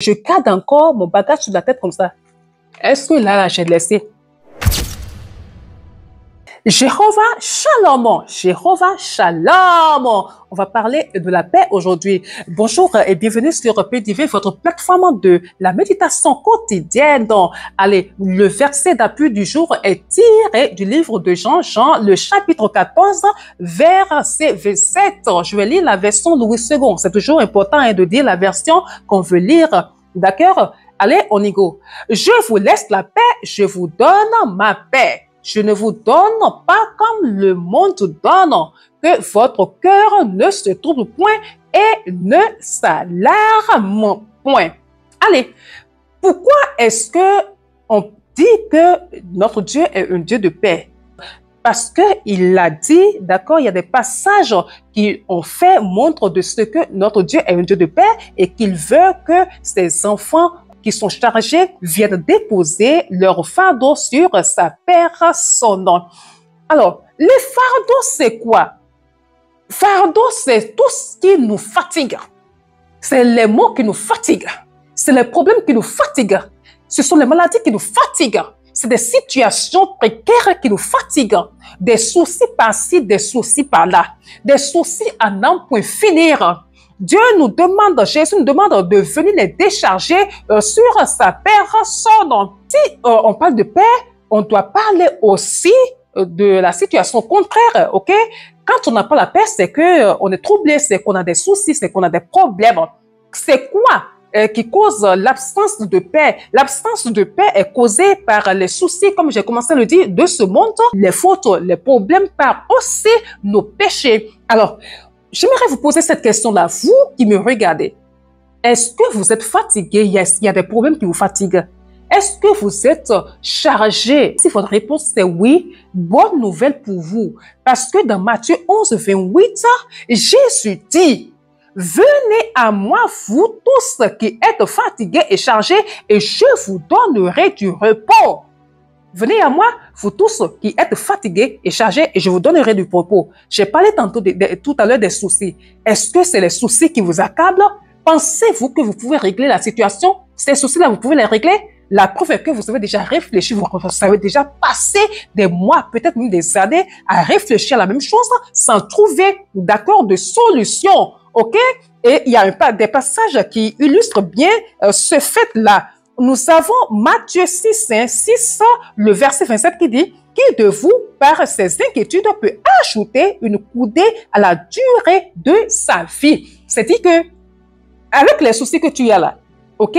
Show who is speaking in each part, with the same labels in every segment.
Speaker 1: Je garde encore mon bagage sur la tête comme ça. Est-ce que là, j'ai laissé? Jéhovah Shalom, Jéhovah Shalom. On va parler de la paix aujourd'hui. Bonjour et bienvenue sur PDV, votre plateforme de la méditation quotidienne. Allez, le verset d'appui du jour est tiré du livre de Jean, le chapitre 14, verset 27. Je vais lire la version Louis II. C'est toujours important de dire la version qu'on veut lire. D'accord? Allez, on y go. Je vous laisse la paix, je vous donne ma paix. Je ne vous donne pas comme le monde donne, que votre cœur ne se trouble point et ne s'alarme point. Allez, pourquoi est-ce que on dit que notre Dieu est un Dieu de paix? Parce qu'il l'a dit, d'accord, il y a des passages qui ont fait montre de ce que notre Dieu est un Dieu de paix et qu'il veut que ses enfants qui sont chargés viennent déposer leur fardeau sur sa personne. Alors, les fardeaux, c'est quoi? Fardeau, c'est tout ce qui nous fatigue. C'est les maux qui nous fatiguent. C'est les problèmes qui nous fatiguent. Ce sont les maladies qui nous fatiguent. C'est des situations précaires qui nous fatiguent. Des soucis par-ci, des soucis par-là. Des soucis à n'en point finir. Dieu nous demande, Jésus nous demande de venir les décharger sur sa personne. Si on parle de paix, on doit parler aussi de la situation contraire, ok? Quand on n'a pas la paix, c'est qu'on est troublé, c'est qu'on a des soucis, c'est qu'on a des problèmes. C'est quoi qui cause l'absence de paix? L'absence de paix est causée par les soucis, comme j'ai commencé à le dire, de ce monde, les fautes, les problèmes, par aussi nos péchés. Alors, j'aimerais vous poser cette question-là, vous qui me regardez. Est-ce que vous êtes fatigué? Il y a des problèmes qui vous fatiguent. Est-ce que vous êtes chargé? Si votre réponse est oui, bonne nouvelle pour vous. Parce que dans Matthieu 11, 28, Jésus dit, « Venez à moi, vous tous qui êtes fatigués et chargés, et je vous donnerai du repos. » Venez à moi, vous tous qui êtes fatigués et chargés, et je vous donnerai du repos. J'ai parlé tantôt tout à l'heure des soucis. Est-ce que c'est les soucis qui vous accablent? Pensez-vous que vous pouvez régler la situation? Ces soucis-là, vous pouvez les régler? La preuve est que vous avez déjà réfléchi, vous avez déjà passé des mois, peut-être même des années, à réfléchir à la même chose sans trouver d'accord de solution. OK? Et il y a des passages qui illustrent bien ce fait-là. Nous avons Matthieu 6, le verset 27 qui dit « Qui de vous, par ses inquiétudes, peut ajouter une coudée à la durée de sa vie? » C'est-à-dire que, avec les soucis que tu as là, ok,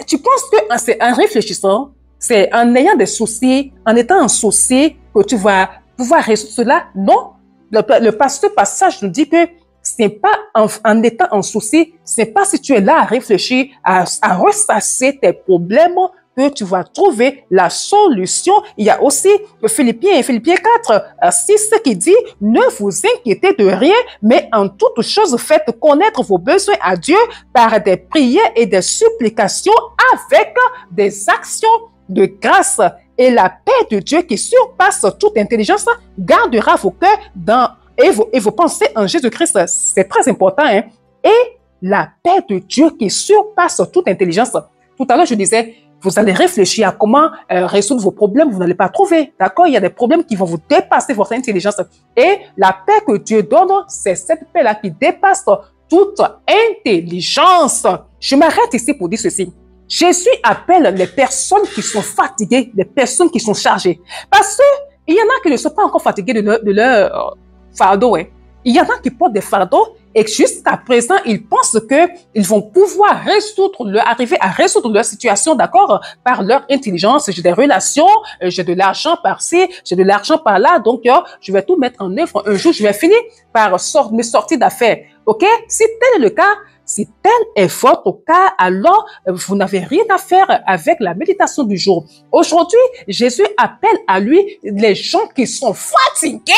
Speaker 1: tu penses que c'est en réfléchissant, c'est en ayant des soucis, en étant en souci, que tu vas pouvoir résoudre cela? Non. Ce passage nous dit que c'est pas en étant en souci, c'est pas si tu es là à réfléchir, à ressasser tes problèmes que tu vas trouver la solution. Il y a aussi Philippiens 4, 6 qui dit « Ne vous inquiétez de rien, mais en toute chose faites connaître vos besoins à Dieu par des prières et des supplications avec des actions de grâce. Et la paix de Dieu qui surpasse toute intelligence gardera vos cœurs et vos pensées en Jésus-Christ. » C'est très important. Hein? Et la paix de Dieu qui surpasse toute intelligence. Tout à l'heure, je disais, vous allez réfléchir à comment résoudre vos problèmes, vous n'allez pas trouver. D'accord? Il y a des problèmes qui vont vous dépasser votre intelligence. Et la paix que Dieu donne, c'est cette paix-là qui dépasse toute intelligence. Je m'arrête ici pour dire ceci. Jésus appelle les personnes qui sont fatiguées, les personnes qui sont chargées. Parce qu'il y en a qui ne sont pas encore fatigués de leur fardeau. Hein. Il y en a qui portent des fardeaux et jusqu'à présent, ils pensent qu'ils vont pouvoir arriver à résoudre leur situation, d'accord, par leur intelligence. J'ai des relations, j'ai de l'argent par-ci, j'ai de l'argent par-là, donc je vais tout mettre en œuvre. Un jour, je vais finir par me sortir d'affaires. OK? Si tel est le cas, si tel est votre cas, alors vous n'avez rien à faire avec la méditation du jour. Aujourd'hui, Jésus appelle à lui les gens qui sont fatigués.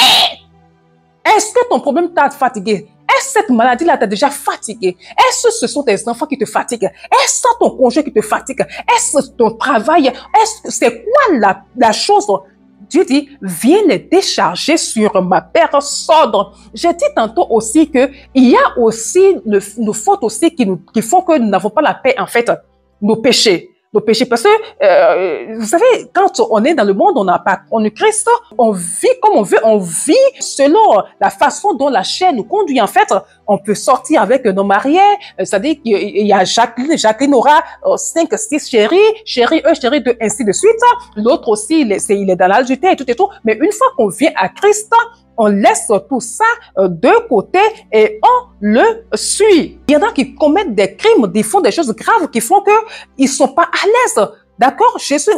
Speaker 1: Est-ce que ton problème t'a fatigué? Est-ce que cette maladie-là t'a déjà fatigué? Est-ce que ce sont tes enfants qui te fatiguent? Est-ce que ton conjoint qui te fatigue? Est-ce ton travail? C'est quoi la chose Dieu dit, viens les décharger sur ma personne. J'ai dit tantôt aussi que il y a aussi nos fautes aussi qui font que nous n'avons pas la paix, en fait, nos péchés. Nos péchés, parce que, vous savez, quand on est dans le monde, on est Christ, on vit comme on veut, on vit selon la façon dont la chair nous conduit. En fait, on peut sortir avec nos mariés, c'est-à-dire qu'il y a Jacqueline aura 5, 6 chéris, chéri 1, chéri 2, ainsi de suite. L'autre aussi, il est dans l'adultère et tout. Mais une fois qu'on vient à Christ, on laisse tout ça de côté et on le suit. Il y en a qui commettent des crimes, ils font des choses graves qui font qu'ils ne sont pas à l'aise. D'accord? Jésus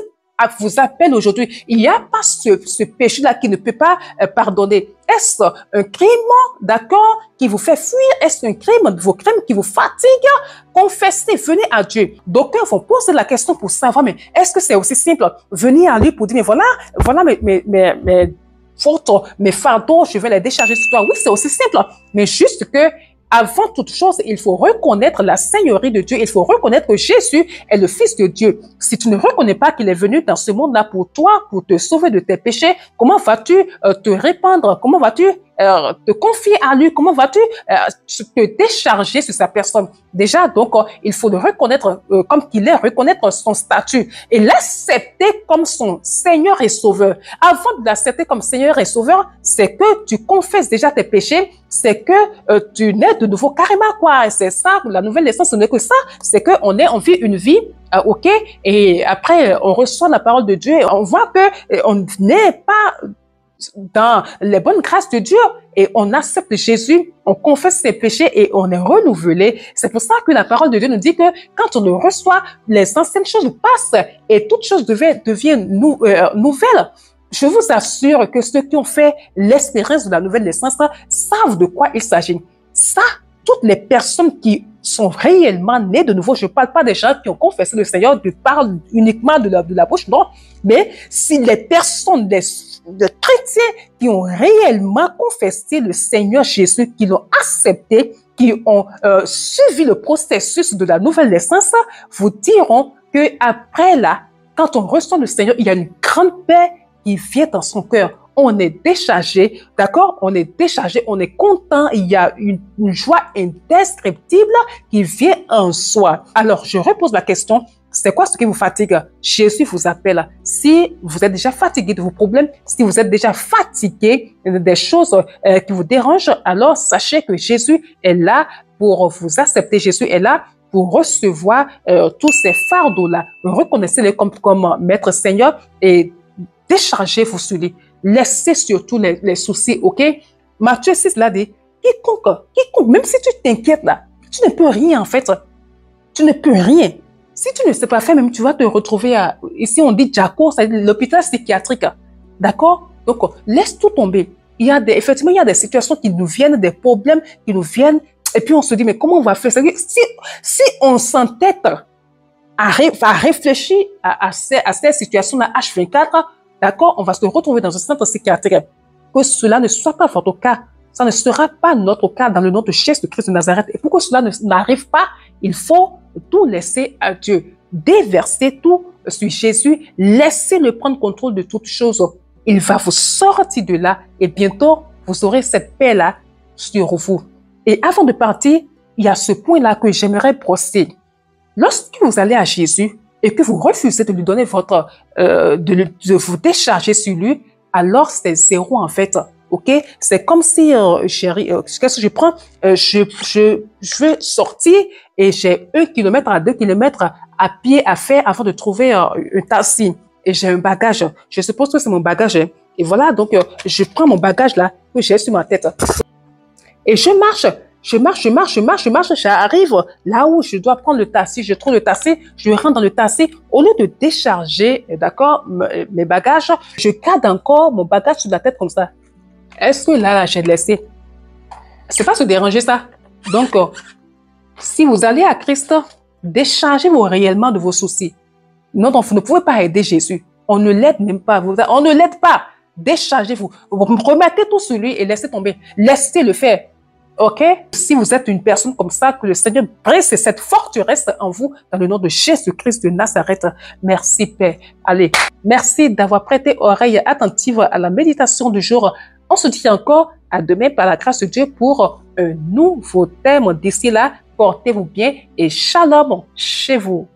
Speaker 1: vous appelle aujourd'hui. Il n'y a pas ce péché-là qui ne peut pas pardonner. Est-ce un crime, d'accord, qui vous fait fuir? Est-ce un crime, vos crimes qui vous fatiguent? Confessez, venez à Dieu. D'aucuns vont poser la question pour savoir, mais est-ce que c'est aussi simple? Venir à lui pour dire, mais voilà mes fautes, mes fardeaux, je vais les décharger sur toi. Oui, c'est aussi simple, mais juste que avant toute chose, il faut reconnaître la Seigneurie de Dieu. Il faut reconnaître que Jésus est le Fils de Dieu. Si tu ne reconnais pas qu'il est venu dans ce monde-là pour toi, pour te sauver de tes péchés, comment vas-tu te répandre? Comment vas-tu te confier à lui? Comment vas-tu te décharger sur sa personne? Déjà, donc, il faut le reconnaître comme qu'il est, reconnaître son statut et l'accepter comme son Seigneur et Sauveur. Avant de l'accepter comme Seigneur et Sauveur, c'est que tu confesses déjà tes péchés, c'est que tu nais de nouveau carrément, quoi. C'est ça, la nouvelle naissance, ce n'est que ça, c'est qu'on vit une vie, ok, et après, on reçoit la parole de Dieu et on voit que on n'est pas dans les bonnes grâces de Dieu et on accepte Jésus, on confesse ses péchés et on est renouvelé. C'est pour ça que la parole de Dieu nous dit que quand on le reçoit, les anciennes choses passent et toutes choses deviennent nouvelles. Je vous assure que ceux qui ont fait l'expérience de la nouvelle naissance savent de quoi il s'agit. Ça, toutes les personnes qui sont réellement nées de nouveau, je ne parle pas des gens qui ont confessé le Seigneur, je parle uniquement de la bouche, non, mais si les personnes, les chrétiens qui ont réellement confessé le Seigneur Jésus, qui l'ont accepté, qui ont suivi le processus de la nouvelle naissance, vous diront que après là, quand on reçoit le Seigneur, il y a une grande paix qui vient dans son cœur. On est déchargé, d'accord? On est déchargé, on est content. Il y a une joie indescriptible qui vient en soi. Alors, je repose la question. C'est quoi ce qui vous fatigue? Jésus vous appelle. Si vous êtes déjà fatigué de vos problèmes, si vous êtes déjà fatigué des choses qui vous dérangent, alors sachez que Jésus est là pour vous accepter. Jésus est là pour recevoir tous ces fardeaux-là. Reconnaissez-les comme Maître Seigneur et déchargez-vous sur lui. Laissez surtout les soucis, ok? Matthieu 6 l'a dit, quiconque, même si tu t'inquiètes là, tu ne peux rien en fait. Tu ne peux rien. Si tu ne sais pas faire, même tu vas te retrouver ici on dit JACO, c'est l'hôpital psychiatrique. D'accord? Donc, laisse tout tomber. Effectivement, il y a des situations qui nous viennent, des problèmes qui nous viennent, et puis on se dit, mais comment on va faire? Si on s'entête à réfléchir à ces situations-là H24, d'accord, on va se retrouver dans un centre psychiatrique. Que cela ne soit pas votre cas. Ça ne sera pas notre cas dans le nom de Jésus-Christ de Nazareth. Et pour que cela n'arrive pas, il faut tout laisser à Dieu. Déverser tout sur Jésus. Laissez-le prendre contrôle de toutes choses. Il va vous sortir de là et bientôt, vous aurez cette paix-là sur vous. Et avant de partir, il y a ce point-là que j'aimerais brosser. Lorsque vous allez à Jésus, et que vous refusez de lui donner de vous décharger sur lui, alors c'est zéro en fait. Ok? C'est comme si, chérie, qu'est-ce que je prends? Je veux sortir et j'ai 1 kilomètre à 2 kilomètres à pied à faire avant de trouver un taxi. Et j'ai un bagage. Je suppose que c'est mon bagage. Hein. Et voilà, donc je prends mon bagage là que j'ai sur ma tête. Et je marche. J'arrive là où je dois prendre le taxi. Je trouve le taxi, je rentre dans le taxi. Au lieu de décharger, d'accord, mes bagages, je garde encore mon bagage sur la tête comme ça. Est-ce que là, j'ai laissé? C'est pas se déranger ça. Donc, si vous allez à Christ, déchargez-vous réellement de vos soucis. Non, donc vous ne pouvez pas aider Jésus. On ne l'aide même pas. On ne l'aide pas. Déchargez-vous. Remettez tout sur lui et laissez tomber. Laissez le faire. OK? Si vous êtes une personne comme ça, que le Seigneur brise cette forteresse en vous dans le nom de Jésus-Christ de Nazareth. Merci, Père. Allez, merci d'avoir prêté oreille attentive à la méditation du jour. On se dit encore à demain par la grâce de Dieu pour un nouveau thème. D'ici là, portez-vous bien et shalom chez vous.